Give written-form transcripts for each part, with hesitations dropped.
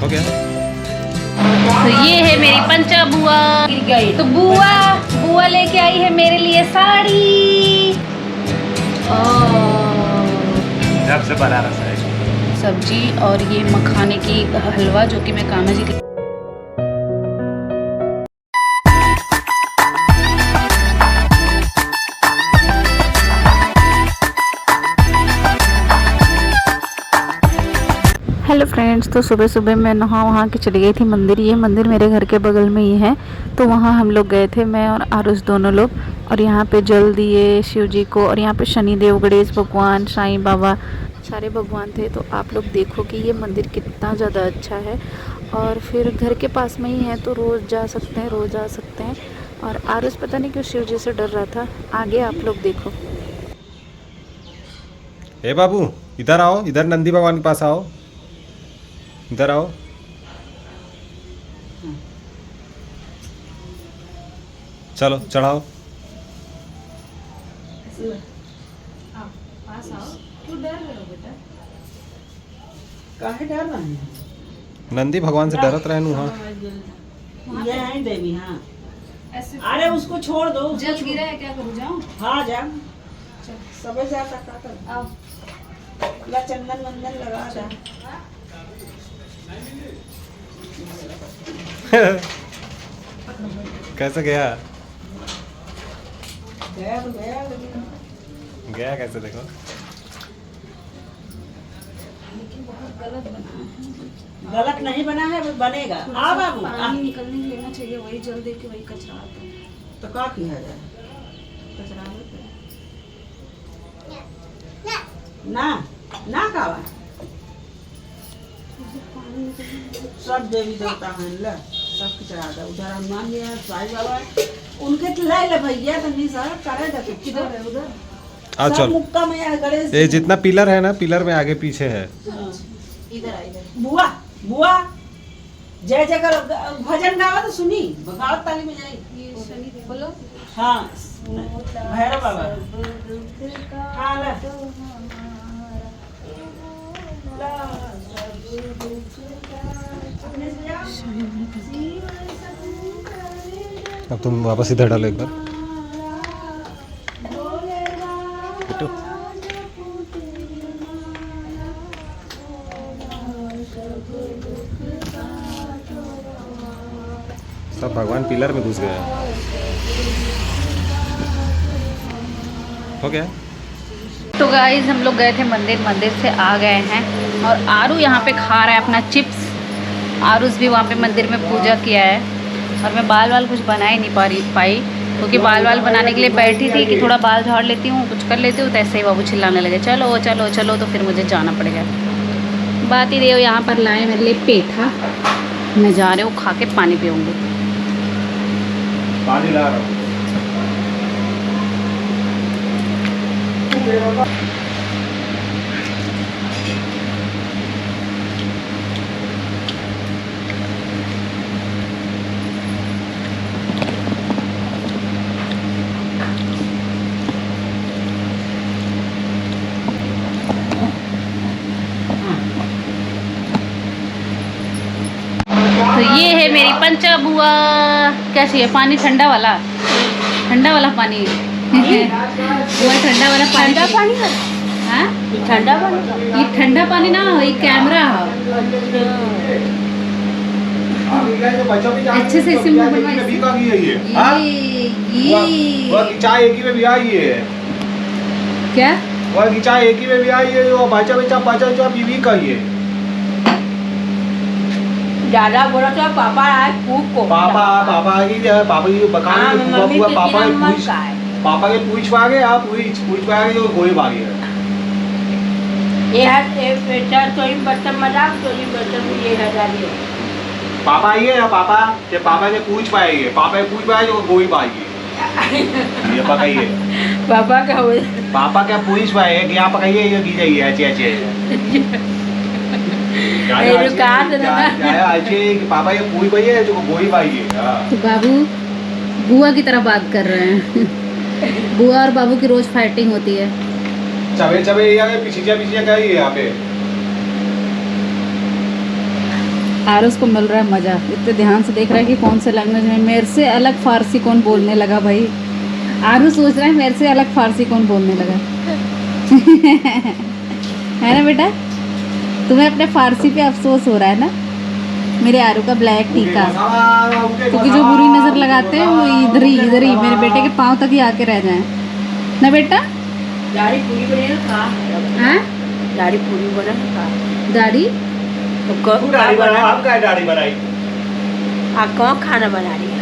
गया। तो ये है मेरी पंचा बुआ। तो बुआ लेके आई है मेरे लिए साड़ी। जब से बनारस है सब्जी और ये मखाने की हलवा जो कि मैं कान्हा जी के हेलो फ्रेंड्स। तो सुबह सुबह मैं नहा वहाँ के चली गई थी मंदिर। ये मंदिर मेरे घर के बगल में ही है, तो वहाँ हम लोग गए थे, मैं और आरुष दोनों लोग। और यहाँ पे जल दिए शिव जी को, और यहाँ पे शनिदेव, गणेश भगवान, साईं बाबा, सारे भगवान थे। तो आप लोग देखो कि ये मंदिर कितना ज़्यादा अच्छा है। और फिर घर के पास में ही है, तो रोज़ जा सकते हैं, रोज़ आ सकते हैं। और आरुष पता नहीं क्यों शिव जी से डर रहा था। आगे आप लोग देखो। ए बाबू इधर आओ, इधर नंदी भगवान के पास आओ, इधर आओ। चलो चढ़ाओ। काहे डर रहे हैं? नंदी भगवान से डरत रहनू। हाँ ये है देवी। हाँ अरे उसको छोड़ दो। जल गिरा है, क्या करूँ, जाऊँ? हाँ जा सब जाता काकर आओ। ला चंदन वंदन लगा जा। कैसे गया? गया तो गया, लेकिन गया कैसे देखो। गलत नहीं बना है, वो बनेगा। आ बाबू पानी निकलने लेना चाहिए, वही जल दे के वही कचरा आता है। तो का किया जाए? कचरा ना ना कावा सब देवी देवता हैं। ला सब चढ़ा दो। उधर हनुमान जी है, साईं बाबा है, उनके तो लाई ले भैया। तो नहीं सर करे दे। किधर है उधर? आ सब चल। मुक्का में है, गणेश ये जितना पिलर है ना, पिलर में आगे पीछे है। हाँ। इधर आ, इधर। बुआ बुआ जय जय कर भजन गावा तो सुनी गावत ताली में जाई। ये शनिदेव बोलो। हाँ भैरव बाबा। हाँ ला अब तुम वापस इधर डालो एक बार। बिट्टू। सब भगवान पिलर में घुस गए हैं। हो गया। तो गाइस हम लोग गए थे मंदिर, मंदिर से आ गए हैं। और आरू यहाँ पे खा रहा है अपना चिप्स। आरुष भी वहाँ पे मंदिर में पूजा किया है। और मैं बाल वाल कुछ बना ही नहीं पाई, क्योंकि बाल वाल बनाने के लिए बैठी थी कि थोड़ा बाल झाड़ लेती हूँ, कुछ कर लेती हूँ। तो ऐसे ही बाबू चिल्लाने लगे चलो चलो चलो। तो फिर मुझे जाना पड़ेगा। बात ही देव यहाँ पर लाए मेरे लिए पेठा। मैं जा रही हूँ, खा के पानी पीऊँगी। पानी ला रहा हूँ। तो ये है मेरी पंचा बुआ। कैसी है? पानी ठंडा वाला, ठंडा वाला पानी। बुआ ठंडा वाला पानी। ठंडा पानी है? हाँ ठंडा पानी। ये ठंडा पानी ना, ये कैमरा है। अच्छे से इसे मुंह बनवा। ये चाय एक ही में भी आई है। क्या? वह की चाय एक ही में भी आई है। वो बाचा बेचा पाचा जो बीवी का ही है। दादा बोला तो पापा आए खूब को पापा की पापा की बकाने बुआ पापा के पूछ पापा के पूछ पागे। आप पूछ पागे जो गोई भागे ये है बेटा। तो इन बर्तन मजाक तो इन बर्तन में ये हजार ये पापा आइए या पापा के पूछ पाएंगे। पापा के पूछ पाए जो गोई भागे ये पकाइए। पापा का हो पापा क्या पूछ पाए कि आप पकाइए ये की जाइए। अच्छे अच्छे पापा ये पूछ पाइए जो गोई भाई। तो बाबू बुआ की तरह बात कर रहे हैं। बुआ और बाबू की रोज फाइटिंग होती है। चबे चबे पीछे क्या है यहाँ पे। आरुष को मिल रहा है मज़ा, इतने ध्यान से देख रहा है कि कौन से लैंग्वेज में। मेरे से अलग फ़ारसी कौन बोलने लगा भाई। आरुष सोच रहा है मेरे से अलग फ़ारसी कौन बोलने लगा। है ना बेटा, तुम्हें अपने फ़ारसी पे अफसोस हो रहा है ना, मेरे आरू का ब्लैक टीका। क्योंकि जो बुरी नज़र लगाते हैं वो इधर ही मेरे बेटे के पाँव तक ही आके रह जाएं ना बेटा। दाढ़ी पूरी बने ना खा। हाँ दाढ़ी पूरी बना खा। दाढ़ी तो कौन दाढ़ी बना, हम क्या दाढ़ी बनाई? कौन खाना बना रही है?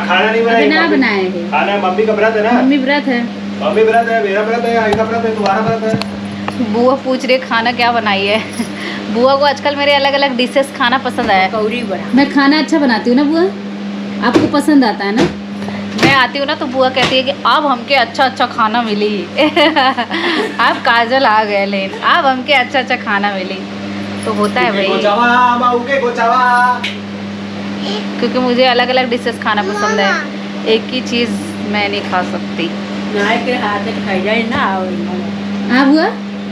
खाना नहीं बनाई, ना बनाए है। खाना मम्मी का व्रत है ना। मम्मी व्रत है, मम्मी व्रत है, मेरा व्रत है, आई का व्रत है, तुम्हारा व्रत है। बुआ पूछ रही है खाना क्या बनाई है। बुआ को आजकल मेरे अलग अलग डिशेस खाना पसंद है। कौड़ी बना। मैं खाना अच्छा बनाती हूँ ना बुआ, आपको पसंद आता है ना। मैं आती हूँ ना तो बुआ कहती है कि अब हमके अच्छा अच्छा खाना मिली। अब काजल आ गए लेन, अब हमके अच्छा अच्छा खाना मिली। तो होता है भाई, क्योंकि मुझे अलग अलग डिशेस खाना पसंद है, एक ही चीज़ मैं नहीं खा सकती। नाय के हाथ से खाई जाए ना। हाँ बुआ,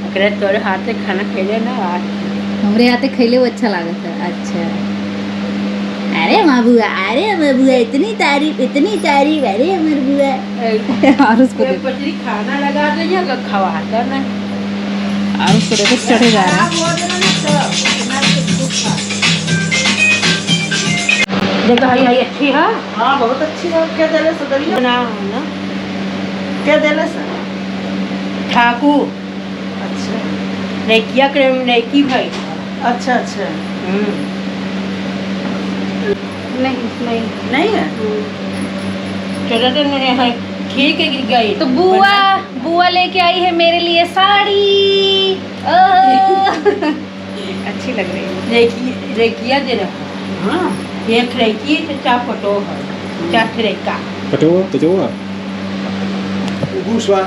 अकरे तोरे हाथ से खाना खाई जाए ना। हमारे हाथे खैले वो अच्छा लागत है। अच्छा, अरे माँ बुआ, अरे माँ बुआ, इतनी तारीफ, अरे हमारे बुआ। और उसको देखो, पतली खाना लगा दे या खवाता ना। और उसको देखो चढ़े जा रहा है। देखो हाई हाई अच्छी है। हाँ बहुत अच्छी है। क्या देले सदरिया बना ना क्या देले सर? ठाकुर अच्छा लड़किया के लड़की भाई। अच्छा अच्छा नहीं नहीं है। चलो तो नहीं है ठीक है गिर गई तो बुआ लेके आई है मेरे लिए साड़ी। अच्छी लग रही है। लड़किया दे रहा। हाँ एक लड़की तो चार फोटो है, चार लड़का। घूसवा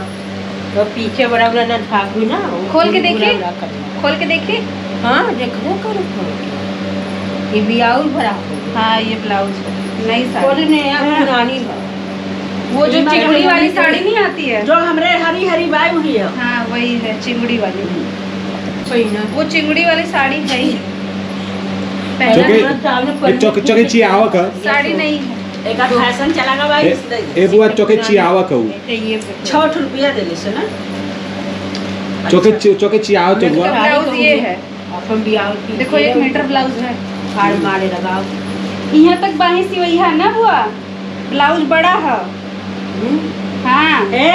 तो पीछे बड़ा बड़ा ठाकुर ना। खोल के देखिए। बड़ा करना। खोल के देखिए। हाँ देखो करो ये ब्लाउज भरा हो। हाँ ये ब्लाउज नई खोल साड़ी, ने पुरानी है। वो जो चिंगड़ी वाली साड़ी नहीं आती है। जो हमरे हरी हरी बाई हुई है। हाँ वही है चिंगड़ी वाली। पहिना वो चिंगड़ी वाली साड़ी है ही। चोके चियावक साड़ी नहीं है। एक फैशन चला गा भाई ए बुआ चोके चियावक हूँ ये 6 रुपया देले से ना। चोके चियाव तो बुआ ब्लाउज ये है, अपन ब्लाउज देखो 1 मीटर ब्लाउज है। फाड़ मारे लगाओ। यहाँ तक बाही सी वही है ना बुआ, ब्लाउज बड़ा है। हाँ ए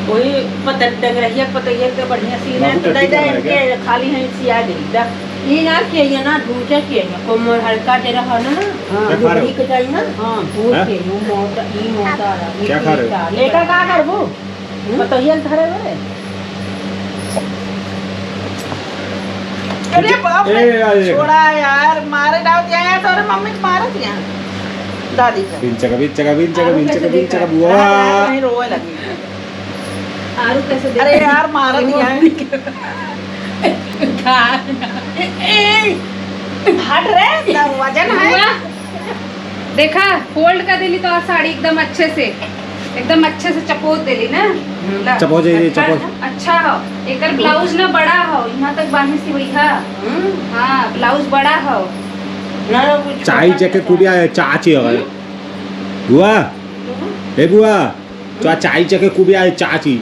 कोई पता डंग रही है, पता ये के बढ़िया सी ना तो दे दे के खाली है सिया गई दा। ये ना चाहिए ना दूसरा चाहिए कोमल हल्का दे रहा ना। क्या खा रहे हो? के चाहिए ना। हाँ वो हाँ? चाहिए वो मोटा ये मोटा रहा। ये क्या खा रहे हो? पीछा, ये लेकर का करबो पता ये धरे वे। अरे बाप रे ए, आए। छोड़ा यार, मारे डाल दिया है तो। अरे मम्मी को मारा दिया दादी का। बिंचका बुआ नहीं रोए लगी। आरू कैसे अरे यार मारा दिया है। हट रे ना वजन है। देखा फोल्ड का दिली तो साड़ी एकदम अच्छे से चपोत दिली ना। चपोत ये चपोत। अच्छा हो एक ब्लाउज ना बड़ा हो, यहाँ तक बाही सी हुई है। हाँ ब्लाउज बड़ा हो। ना ना कुछ चाय जैके कुबिया चाची है बुआ ए बुआ तो चाय जैके कुबिया चाची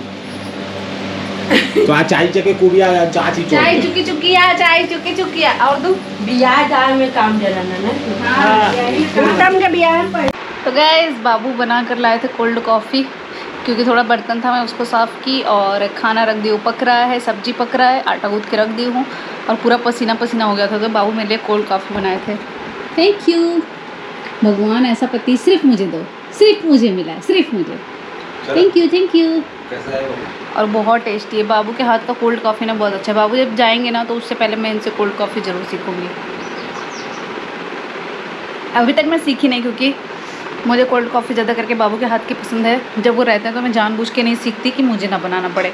तो चाय जैके कुबिया चाची चाय चुकी और दो। बियाह दाल में काम दे रहा ना। हाँ उत्तम के बियाह पर तो गाइस बाबू बना कर लाए थे कोल्ड कॉफ़ी, क्योंकि थोड़ा बर्तन था मैं उसको साफ़ की और खाना रख दी, पक रहा है, सब्जी पक रहा है, आटा गूँथ के रख दी हूँ और पूरा पसीना पसीना हो गया था। तो बाबू मेरे लिए कोल्ड कॉफ़ी बनाए थे। थैंक यू भगवान, ऐसा पति सिर्फ मुझे दो, सिर्फ मुझे मिला, सिर्फ मुझे। Thank you. और बहुत टेस्टी है। बाबू के हाथ का कोल्ड कॉफ़ी ना बहुत अच्छा है। बाबू जब जाएंगे ना तो उससे पहले मैं इनसे कोल्ड कॉफ़ी ज़रूर सीखूँगी। अभी तक मैं सीखी नहीं, क्योंकि मुझे कोल्ड कॉफ़ी ज़्यादा करके बाबू के हाथ की पसंद है। जब वो रहते हैं तो मैं जानबूझ के नहीं सीखती कि मुझे ना बनाना पड़े।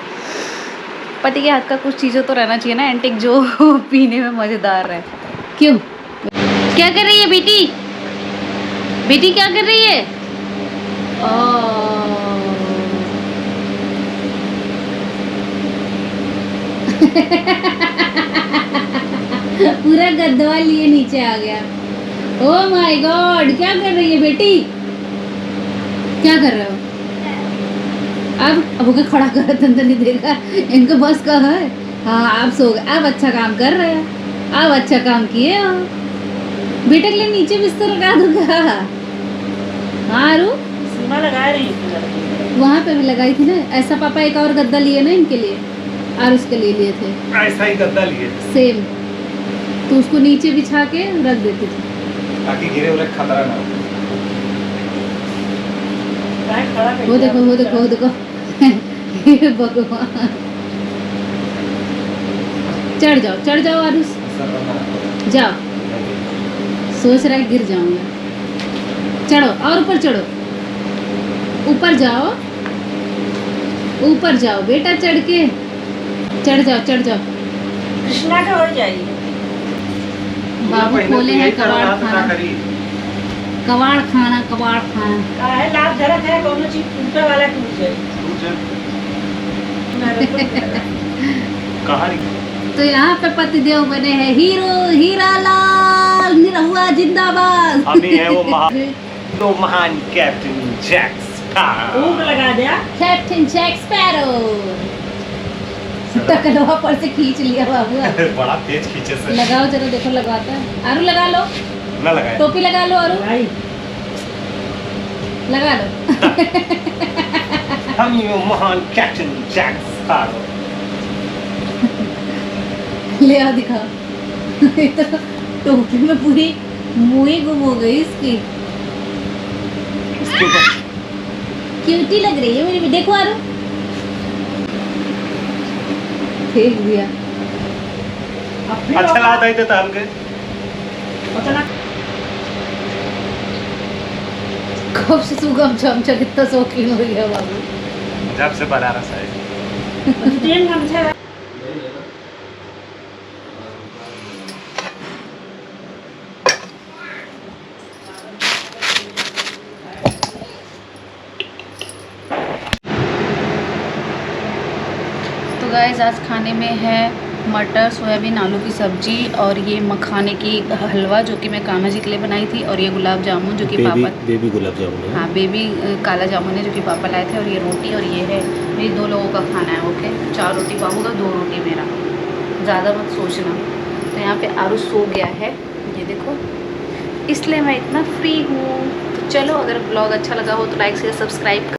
पति के हाथ का कुछ चीज़ें तो रहना चाहिए ना एंटिक, जो पीने में मज़ेदार रहे। क्यों? क्या कर रही है बेटी? बेटी क्या कर रही है? पूरा गद्दवा लिए नीचे आ गया। ओ माय गॉड, क्या कर रही है बेटी? क्या कर रहे हो? अब होके खड़ा कर, तंत्र नहीं देगा इनको, बस का है। हाँ आप सो गए, अब अच्छा काम कर रहे हैं, अब अच्छा काम किए हो। बेटे के लिए नीचे बिस्तर लगा दूंगा। हाँ आरू, सीमा लगा रही है। वहाँ पे भी लगाई थी ना। ऐसा पापा एक और गद्दा लिए ना इनके लिए, और उसके लिए थे ऐसा ही गद्दा लिए सेम, तो उसको नीचे बिछा के रख देती थी ताकि गिरे उरे खतरा ना हो। वो देखो वो देखो वो देखो हे भगवान। चढ़ जाओ आरुष, जाओ। सोच रहा है गिर जाऊंगा। चढ़ो और ऊपर चढ़ो, ऊपर जाओ बेटा, चढ़ जाओ। कृष्णा का हो जाएगी। बाबू खोले हैं कबाड़ खाना। का है लाभ धरत है, कोनो चीज टूटे वाला टूट जाए। तो यहाँ पे पतिदेव बने हैं हीरो हीरालाल निरहुआ जिंदाबाद। अभी है वो महान कैप्टन जैक स्पैरो। ऊक लगा दिया। Captain Jack sparrow. टकलवा पर से खींच लिया बाबू। बड़ा तेज खींचे से। लगाओ जरा, देखो लगाता है। आरू लगा लो, ना लगाए। टोपी लगा लो आरू, भाई लगा लो। हम यो महान कैप्टन जैक स्पैरो। ले आओ दिखाओ। तो टोपी में पूरी मुँह गुम हो गई इसकी। क्यूटी लग रही है मेरी, देखो आरू। फेंक दिया। अच्छा लगा था तो हमके। उतना कब से सुगम चमचा कितना शौकीन हो गया बाबू। जब से बनारस आए। तीन घंटे गाइस आज खाने में है मटर सोयाबीन आलू की सब्जी और ये मखाने की हलवा जो कि मैं कान्हा जी के लिए बनाई थी, और ये गुलाब जामुन जो कि पापा बेबी गुलाब जामुन है। हाँ बेबी काला जामुन है जो कि पापा लाए थे, और ये रोटी, और ये है मेरी 2 लोगों का खाना है। ओके 4 रोटी बाबू का, 2 रोटी मेरा, ज़्यादा मत सोचना। तो यहाँ पे आरू सो गया है, ये देखो, इसलिए मैं इतना फ्री हूँ। तो चलो, अगर ब्लॉग अच्छा लगा हो तो लाइक शेयर सब्सक्राइब